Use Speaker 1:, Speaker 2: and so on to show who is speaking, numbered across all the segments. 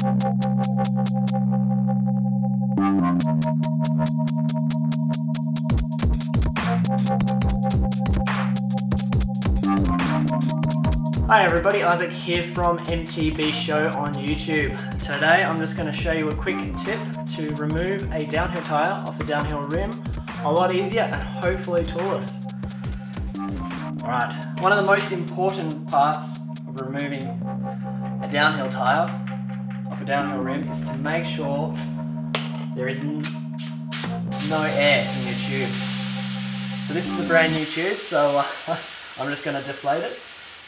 Speaker 1: Hi everybody, Isaac here from MTB Show on YouTube. Today I'm just going to show you a quick tip to remove a downhill tyre off a downhill rim a lot easier and hopefully toolless. Alright, one of the most important parts of removing a downhill tyre off a downhill rim is to make sure there is no air in your tube. So this is a brand new tube, so I'm just going to deflate it.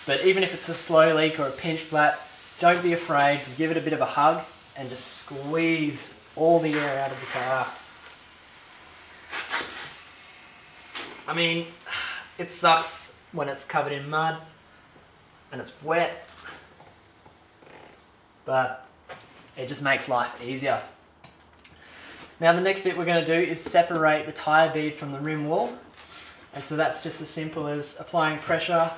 Speaker 1: But even if it's a slow leak or a pinch flat, don't be afraid to give it a bit of a hug and just squeeze all the air out of the tyre. I mean, it sucks when it's covered in mud and it's wet, but it just makes life easier. Now the next bit we're going to do is separate the tyre bead from the rim wall. And so that's just as simple as applying pressure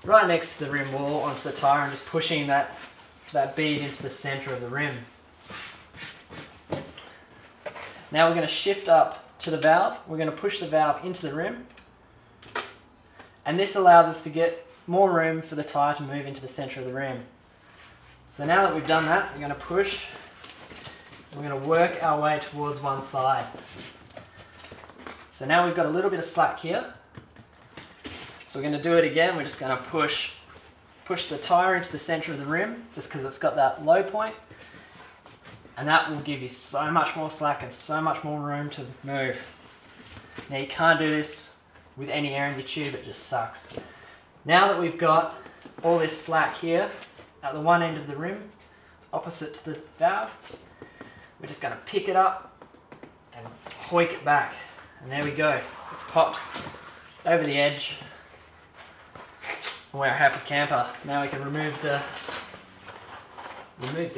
Speaker 1: right next to the rim wall onto the tyre and just pushing that bead into the centre of the rim. Now we're going to shift up to the valve. We're going to push the valve into the rim, and this allows us to get more room for the tyre to move into the centre of the rim. So now that we've done that, we're going to push, and we're going to work our way towards one side. So now we've got a little bit of slack here. So we're going to do it again. We're just going to push the tyre into the centre of the rim just because it's got that low point, and that will give you so much more slack and so much more room to move. Now you can't do this with any air in your tube, it just sucks. Now that we've got all this slack here at the one end of the rim opposite to the valve, we're just going to pick it up and hoik it back, and there we go, it's popped over the edge. We're a happy camper. Now we can remove the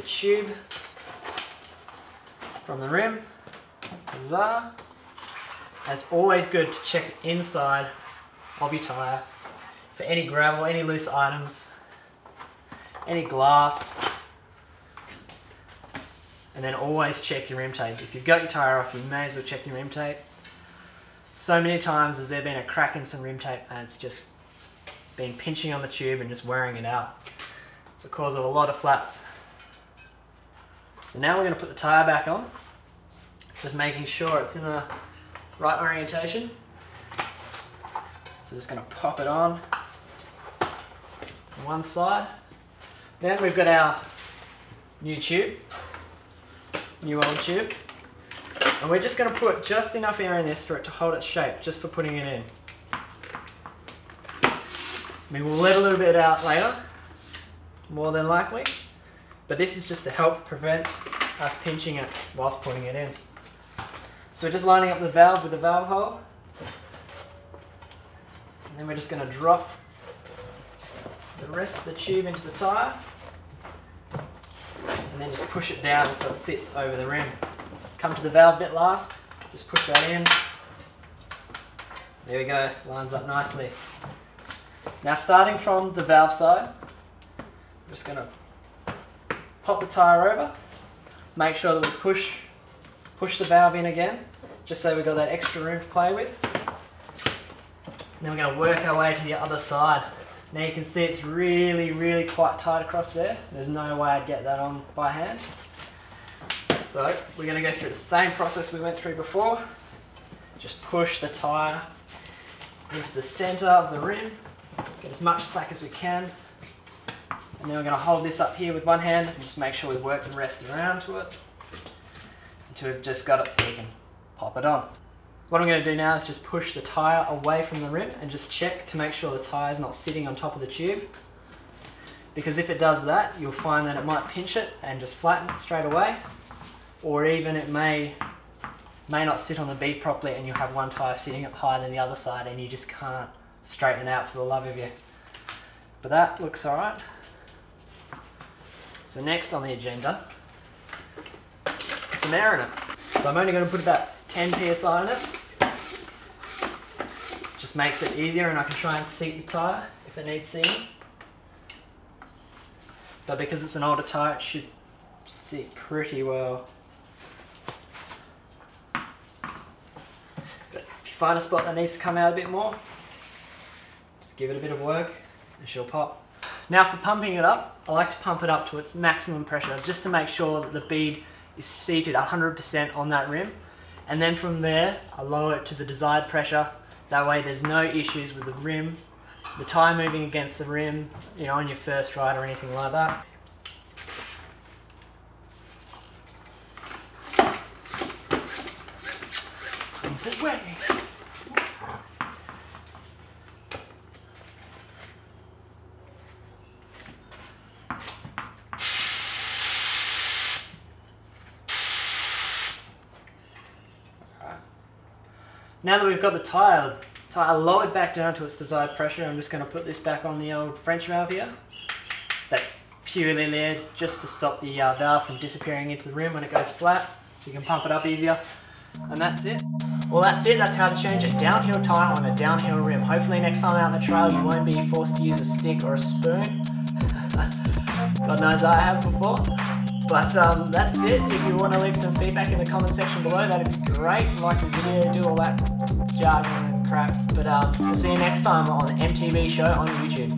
Speaker 1: tube from the rim. Huzzah! And it's always good to check inside of your tyre for any gravel, any loose items, any glass, and then always check your rim tape. If you've got your tyre off, you may as well check your rim tape. So many times has there been a crack in some rim tape and it's just been pinching on the tube and just wearing it out. It's the cause of a lot of flats. So now we're going to put the tyre back on, just making sure it's in the right orientation. So just going to pop it on to one side. Then we've got our new tube, new old tube, and we're just going to put just enough air in this for it to hold its shape, just for putting it in. I mean, we'll let a little bit out later, more than likely, but this is just to help prevent us pinching it whilst putting it in. So we're just lining up the valve with the valve hole, and then we're just going to drop the rest of the tube into the tyre, and then just push it down so it sits over the rim. Come to the valve bit last, just push that in. There we go, lines up nicely. Now starting from the valve side, I'm just going to pop the tyre over, make sure that we push the valve in again, just so we've got that extra room to play with. And then we're going to work our way to the other side. Now you can see it's really quite tight across there. There's no way I'd get that on by hand. So we're going to go through the same process we went through before. Just push the tyre into the centre of the rim. Get as much slack as we can, and then we're going to hold this up here with one hand and just make sure we work the rest around to it until we've just got it so we can pop it on. What I'm going to do now is just push the tyre away from the rim and just check to make sure the tyre is not sitting on top of the tube, because if it does that, you'll find that it might pinch it and just flatten it straight away, or even it may not sit on the bead properly and you'll have one tyre sitting up higher than the other side and you just can't straighten it out for the love of you. But that looks alright. So next on the agenda, put some air in it. So I'm only going to put about 10 psi in it. Just makes it easier and I can try and seat the tyre if it needs seating. but because it's an older tyre, it should sit pretty well. But if you find a spot that needs to come out a bit more, just give it a bit of work and she'll pop. Now for pumping it up, I like to pump it up to its maximum pressure just to make sure that the bead is seated 100% on that rim, and then from there I lower it to the desired pressure. That way there's no issues with the rim, the tyre moving against the rim, you know, on your first ride or anything like that. Pump away. Now that we've got the tyre lowered back down to its desired pressure, I'm just going to put this back on the old French valve here. That's purely there just to stop the valve from disappearing into the rim when it goes flat, so you can pump it up easier. And that's it. Well, that's it. That's how to change a downhill tyre on a downhill rim. Hopefully next time out on the trail you won't be forced to use a stick or a spoon. God knows I have before. But that's it. If you want to leave some feedback in the comment section below, that'd be great. Like the video, do all that jargon and crap. But we'll see you next time on the MTB show on YouTube.